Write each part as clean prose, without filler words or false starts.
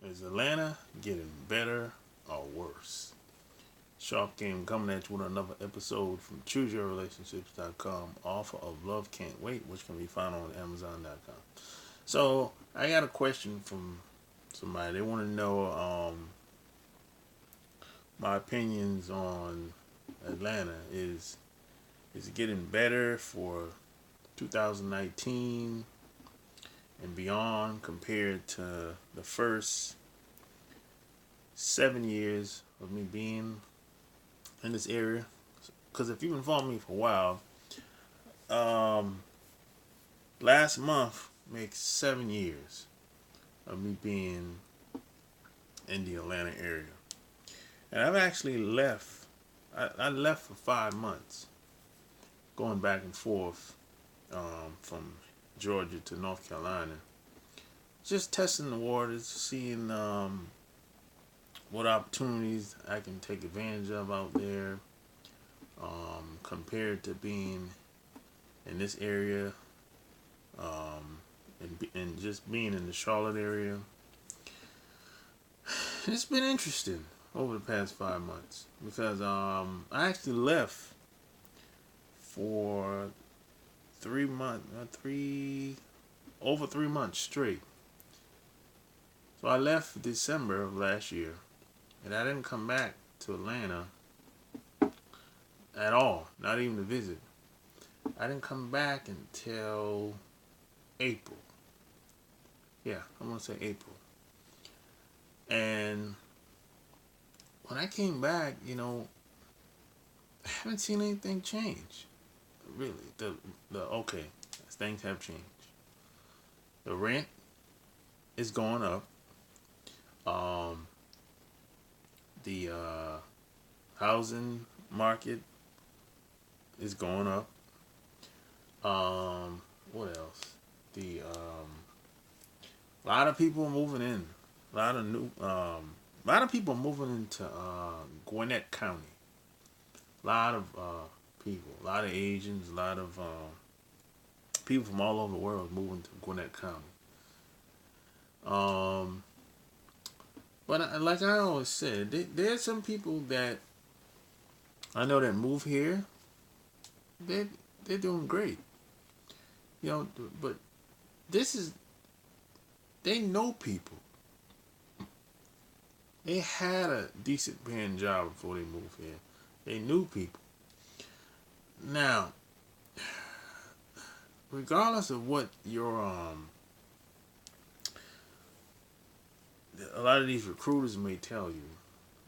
Is Atlanta getting better or worse? Sharp Game coming at you with another episode from ChooseYourRelationships.com. Offer of Love Can't Wait, which can be found on Amazon.com. So I got a question from somebody. They want to know my opinions on Atlanta. Is it getting better for 2019 and beyond compared to the first 7 years of me being in this area? Because if you've been following me for a while, um, last month makes 7 years of me being in the Atlanta area. And I've actually left. I left for 5 months, going back and forth from Georgia to North Carolina. Just testing the waters, seeing what opportunities I can take advantage of out there compared to being in this area and just being in the Charlotte area. It's been interesting over the past 5 months because I actually left for 3 months, over 3 months straight. So I left December of last year, and I didn't come back to Atlanta at all, not even to visit. I didn't come back until April. Yeah, I'm gonna say April. And when I came back, I haven't seen anything change. Really, the okay, things have changed. The rent is going up. Um, the housing market is going up. What else? The a lot of people moving in. A lot of people moving into Gwinnett County. A lot of people, a lot of Asians, a lot of people from all over the world moving to Gwinnett County. Um, but like I always said, there's some people that I know that move here. They they're doing great, you know. But this is they know people. They had a decent paying job before they moved here. They knew people. Now, regardless of what your a lot of these recruiters may tell you,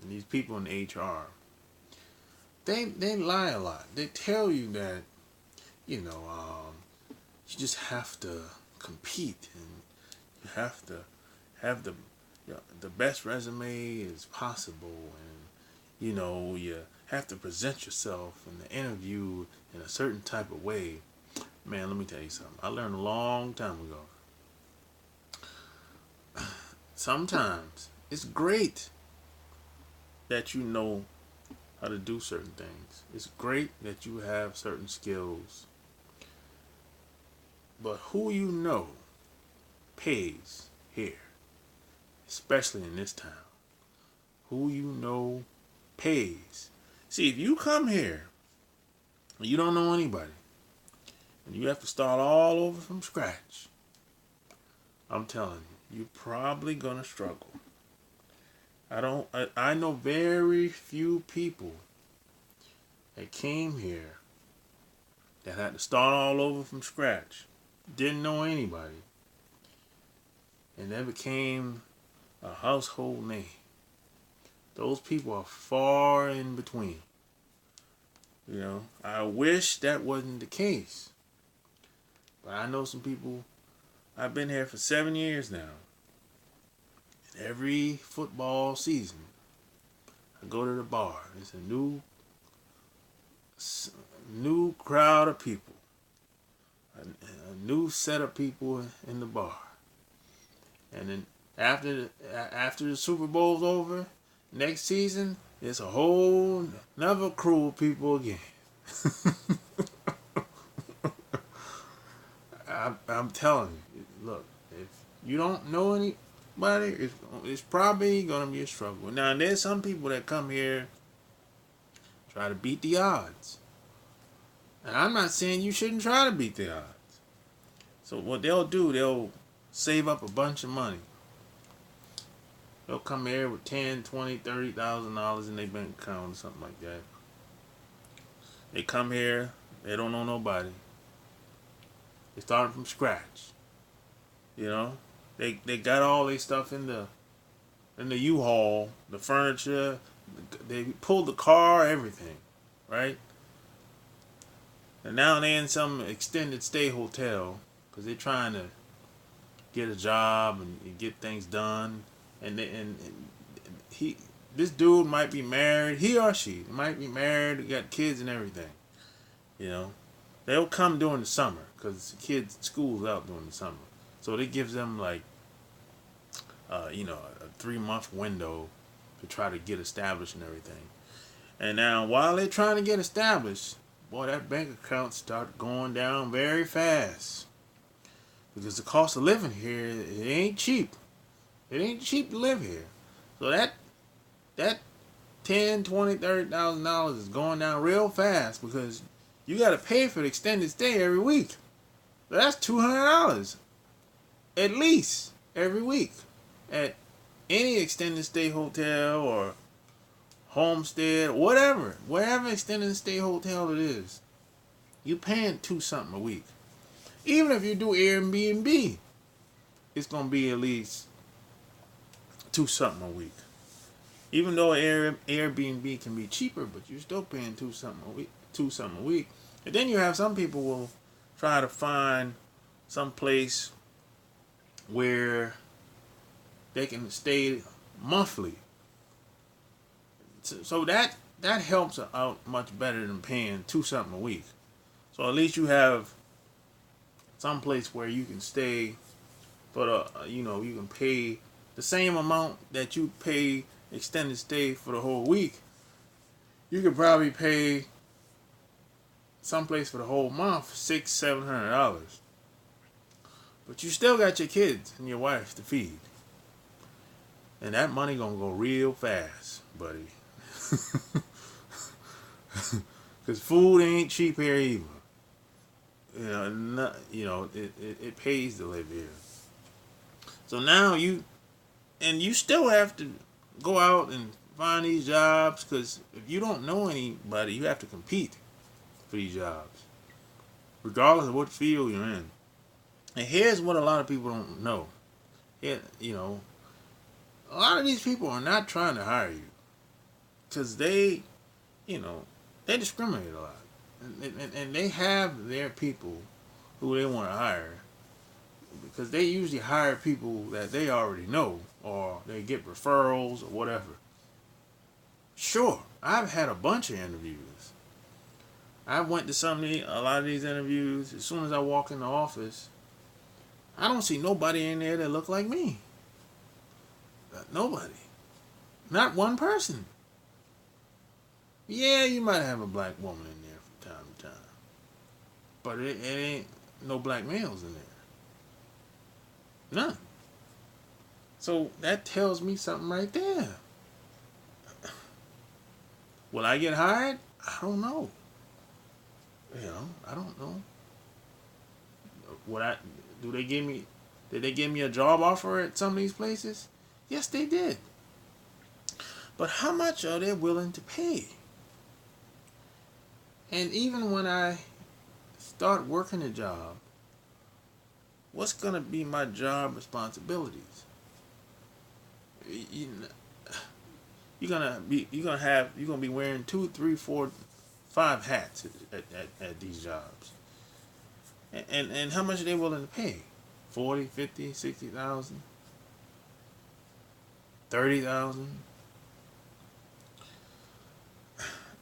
and these people in HR, they lie a lot. They tell you that you know you just have to compete and you have to have the best resume as possible, and you have to present yourself in the interview in a certain type of way. Man, let me tell you something. I learned a long time ago. Sometimes it's great that you know how to do certain things. It's great that you have certain skills. But who you know pays here, especially in this town. Who you know pays. See, if you come here and you don't know anybody and you have to start all over from scratch, I'm telling you, you're probably gonna struggle. I know very few people that came here that had to start all over from scratch, didn't know anybody, and they became a household name. Those people are far in between. I wish that wasn't the case. But I know some people. I've been here for 7 years now. And every football season, I go to the bar. It's a new crowd of people, a new set of people in the bar. And then after the Super Bowl's over, next season, it's a whole another crew of people again. I'm telling you, look, if you don't know any, but it's probably gonna be a struggle. Now there's some people that come here try to beat the odds, and I'm not saying you shouldn't try to beat the odds. So what they'll do, they'll save up a bunch of money. They'll come here with 10, 20, $30,000 in their bank account or something like that. They come here, they don't know nobody. They starting from scratch. You know, they got all their stuff in the U-Haul, the furniture. They pulled the car, everything, right? And now they're in some extended stay hotel because they're trying to get a job and get things done. And this dude might be married, he or she might be married, got kids and everything. You know, they'll come during the summer because the kids' school's out during the summer, so it gives them like, a 3-month window to try to get established and everything. And now while they're trying to get established, boy, that bank account start going down very fast because the cost of living here, it ain't cheap. It ain't cheap to live here. So that $10, $20, $30,000 is going down real fast because you got to pay for the extended stay every week. So that's $200 at least every week at any extended stay hotel or homestead, whatever extended stay hotel it is. You paying $2 something a week. Even if you do Airbnb, it's gonna be at least $2 something a week. Even though Airbnb can be cheaper, but you're still paying $2 something a week. And then you have some people will try to find some place where they can stay monthly. So that helps out much better than paying $2 something a week. So at least you have some place where you can stay for you can pay the same amount that you pay extended stay for the whole week. You could probably pay someplace for the whole month $600-$700, but you still got your kids and your wife to feed, and that money gonna go real fast, buddy. Because food ain't cheap here either. It pays to live here. So now you still have to go out and find these jobs, because if you don't know anybody, you have to compete for these jobs, regardless of what field you're in. And here's what a lot of people don't know. A lot of these people are not trying to hire you, because they discriminate a lot. And they have their people who they want to hire, because they usually hire people that they already know, or they get referrals or whatever. Sure, I've had a bunch of interviews. I went to a lot of these interviews. As soon as I walk in the office, I don't see nobody in there that look like me. Nobody. Not one person. Yeah, you might have a black woman in there from time to time, but it ain't no black males in there. None. So that tells me something right there. Will I get hired? I don't know. I don't know. Did they give me a job offer at some of these places? Yes, they did. But how much are they willing to pay? And even when I start working a job, what's gonna be my job responsibilities? You're gonna be wearing 2, 3, 4, 5 hats at these jobs. And how much are they willing to pay? 40, 50, 60,000, 30,000.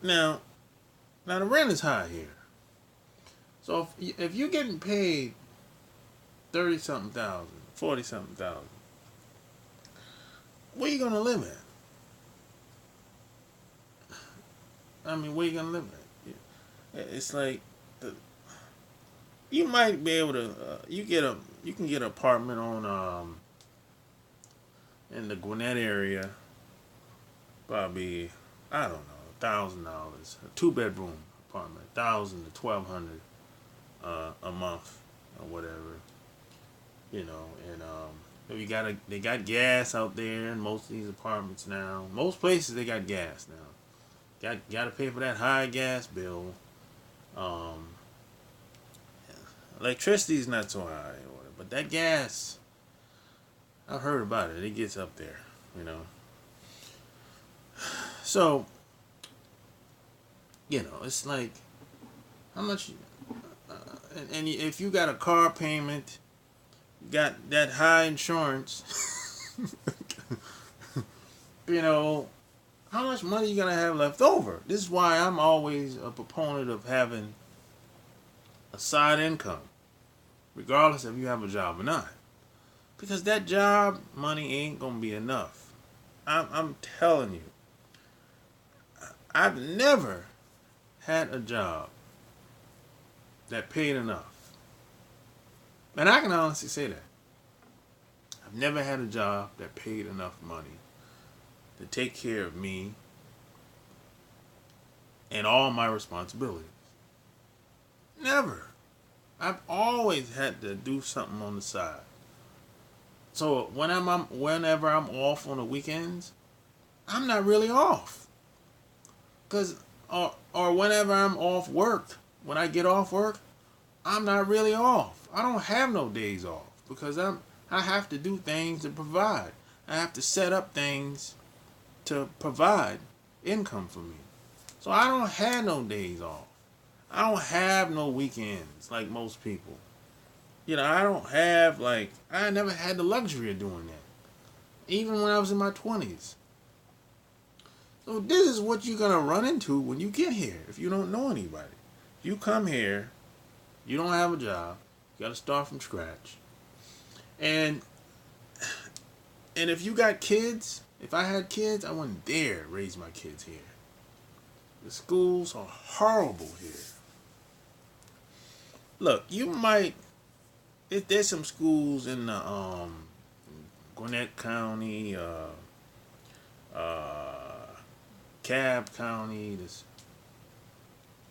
Now the rent is high here. So if you're getting paid 30-something thousand, 40-something thousand, where you gonna live at? I mean, where you gonna live at? It's like you might be able to. You can get an apartment on in the Gwinnett area, probably, I don't know, $1,000. A 2-bedroom apartment, 1,000 to 1,200 a month or whatever. And they got gas out there in most of these apartments now. Most places they got gas now. Got to pay for that high gas bill. Um, Electricity's not so high, but that gas, I've heard about it. It gets up there, you know. So, it's like how much, and if you got a car payment, you got that high insurance, how much money you gonna have left over? This is why I'm always a proponent of having a side income, regardless if you have a job or not, because that job money ain't gonna be enough. I'm telling you, I've never had a job that paid enough. And I can honestly say that. I've never had a job that paid enough money to take care of me and all my responsibilities. Never. I've always had to do something on the side. So whenever I'm off on the weekends, I'm not really off. Or whenever I'm off work, when I get off work, I'm not really off. I don't have no days off because I have to do things to provide. I have to set up things to provide income for me. So I don't have no days off. I don't have no weekends like most people. I don't have, I never had the luxury of doing that. Even when I was in my 20s. So this is what you're going to run into when you get here if you don't know anybody. If you come here, you don't have a job, you got to start from scratch. And if you got kids, if I had kids, I wouldn't dare raise my kids here. The schools are horrible here. Look, there's some schools in the Gwinnett County, Cobb County.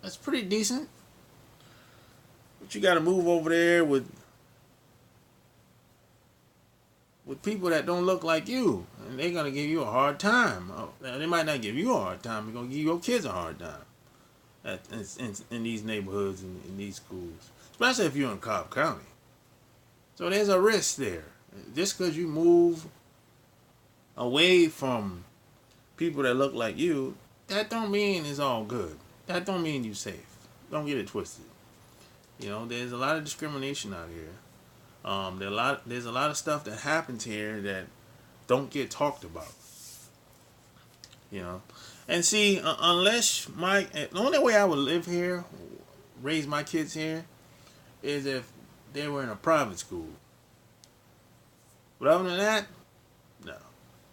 That's pretty decent. But you got to move over there with people that don't look like you, and they're gonna give you a hard time. Now, they might not give you a hard time. They're gonna give your kids a hard time in these neighborhoods and in these schools, especially if you're in Cobb County. So there's a risk there. Just because you move away from people that look like you, that don't mean it's all good. That don't mean you safe. Don't get it twisted. There's a lot of discrimination out here. There's a lot of stuff that happens here that don't get talked about. And see, the only way I would live here, raise my kids here, is if they were in a private school. But other than that, no,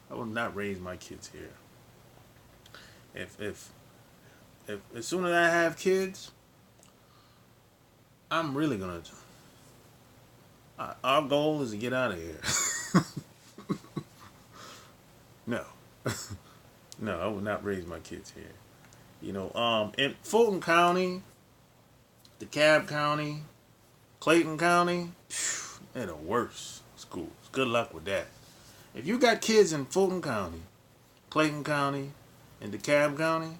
I would not raise my kids here. If as soon as I have kids, I'm really gonna. Our goal is to get out of here. No, no, I would not raise my kids here. In Fulton County, DeKalb County, Clayton County, they're the worst schools. Good luck with that. If you got kids in Fulton County, Clayton County, and DeKalb County,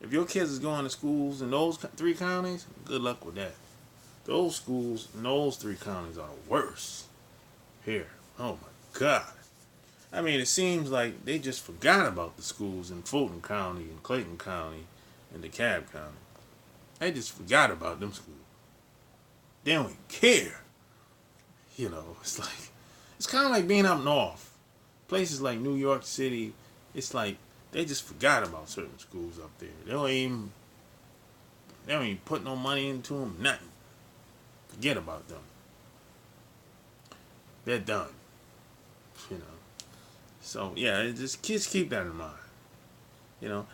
if your kids is going to schools in those 3 counties, good luck with that. Those schools in those 3 counties are the worst here. Oh my God. I mean, it seems like they just forgot about the schools in Fulton County and Clayton County and DeKalb County. They just forgot about them schools. They don't even care. It's kind of like being up north. Places like New York City, it's like they just forgot about certain schools up there. They don't even put no money into them, nothing. Forget about them. They're done. So yeah, just kids keep that in mind. And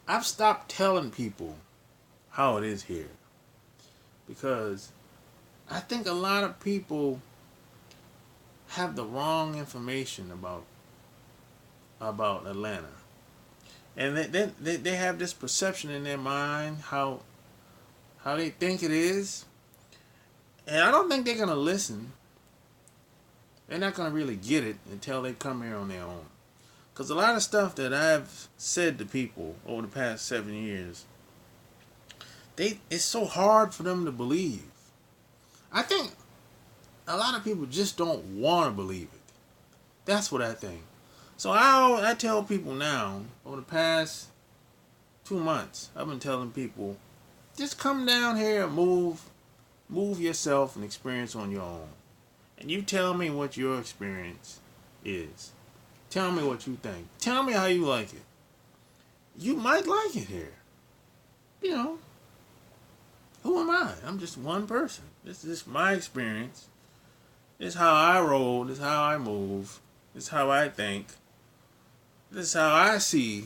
I've stopped telling people how it is here, because I think a lot of people have the wrong information about Atlanta, and they have this perception in their mind how they think it is, and I don't think they're gonna listen. They're not gonna really get it until they come here on their own. Cause a lot of stuff that I've said to people over the past 7 years, it's so hard for them to believe. I think a lot of people just don't want to believe it. That's what I think. So I tell people now, over the past 2 months, I've been telling people, just come down here and move yourself and experience on your own. And you tell me what your experience is. Tell me what you think. Tell me how you like it. You might like it here. You know, who am I? I'm just one person. This is my experience. This is how I roll. This is how I move. This is how I think. This is how I see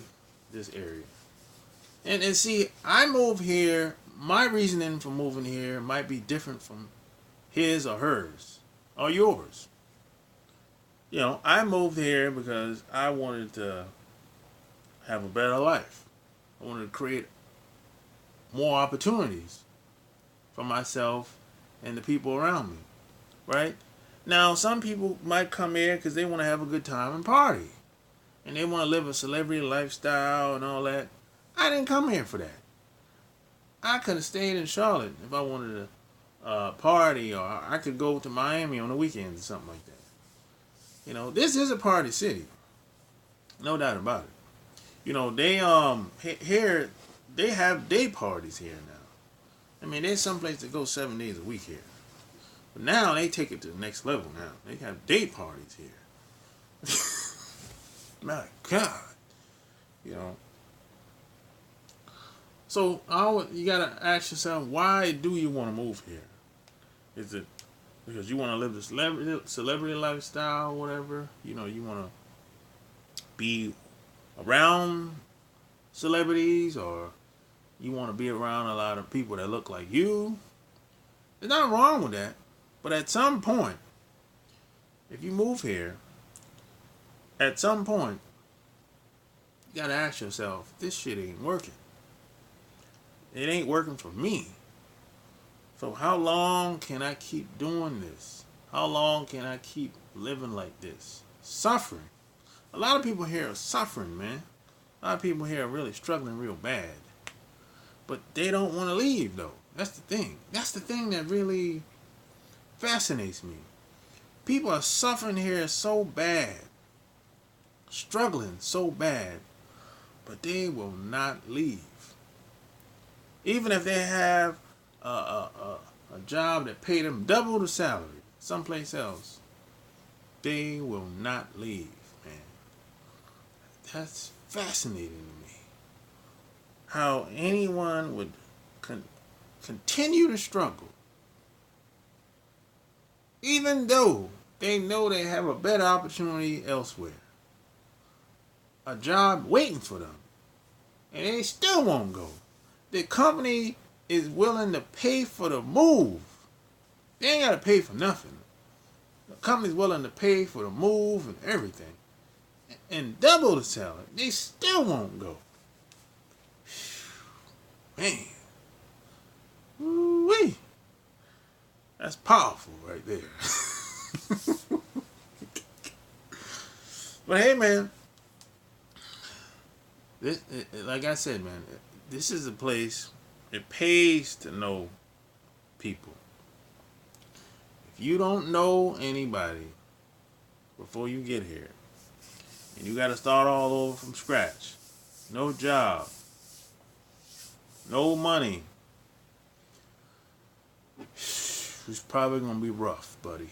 this area. And see, I move here. My reasoning for moving here might be different from his or hers or yours. You know, I moved here because I wanted to have a better life. I wanted to create more opportunities for myself and the people around me, right? Now, some people might come here because they want to have a good time and party. And they want to live a celebrity lifestyle and all that. I didn't come here for that. I could have stayed in Charlotte if I wanted to party, or I could go to Miami on the weekends or something like that. You know, this is a party city. No doubt about it. You know, they here they have day parties here now. I mean, there's some place that go 7 days a week here. But now they take it to the next level now. They have day parties here. My God. You know. So you gotta ask yourself, why do you want to move here? Is it because you want to live the celebrity lifestyle, whatever? You know, you want to be around celebrities, or you want to be around a lot of people that look like you? There's nothing wrong with that. But at some point, if you move here, at some point, you got to ask yourself, this shit ain't working. It ain't working for me. So how long can I keep doing this? How long can I keep living like this? Suffering. A lot of people here are suffering, man. A lot of people here are really struggling real bad. But they don't want to leave, though. That's the thing. That's the thing that really fascinates me. People are suffering here so bad. Struggling so bad. But they will not leave. Even if they have a job that paid them double the salary someplace else, they will not leave, man. That's fascinating to me. How anyone would continue to struggle even though they know they have a better opportunity elsewhere. A job waiting for them. And they still won't go. The company is willing to pay for the move. They ain't got to pay for nothing. The company's willing to pay for the move and everything. And double the salary. They still won't go. Man. Woo-wee. That's powerful right there. But hey, man. Like I said, man, this is a place, it pays to know people. If you don't know anybody before you get here, and you got to start all over from scratch, no job, no money, it's probably going to be rough, buddy.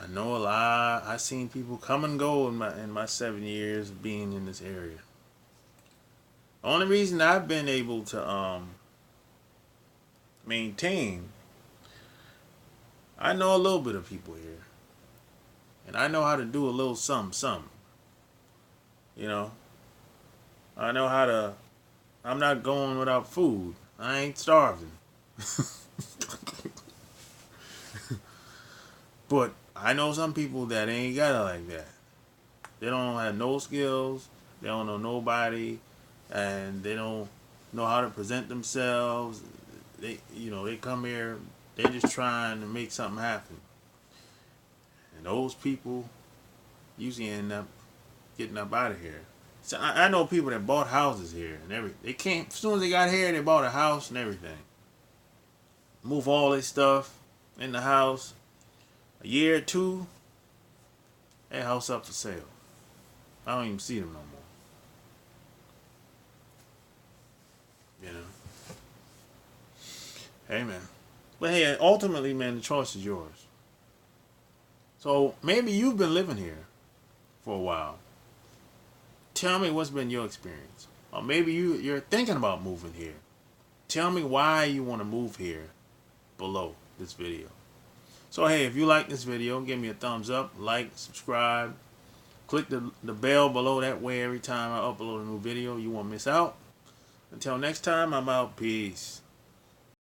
I know a lot. I've seen people come and go in my 7 years of being in this area. The only reason I've been able to maintain, I know a little bit of people here. And I know how to do a little something. You know? I know how to, I'm not going without food. I ain't starving. But I know some people that ain't got it like that. They don't have no skills. They don't know nobody, and they don't know how to present themselves. They come here. They just trying to make something happen, and those people usually end up getting up out of here. So I know people that bought houses here and everything. They came as soon as they got here. They bought a house and everything. Move all their stuff in the house. A year or two, that house up for sale. I don't even see them no more. Hey man. But hey, ultimately, man, the choice is yours. So maybe you've been living here for a while. Tell me what's been your experience. Or maybe you're thinking about moving here. Tell me why you want to move here below this video. So hey, if you like this video, give me a thumbs up, like, subscribe, click the bell below. That way every time I upload a new video, you won't miss out. Until next time, I'm out. Peace.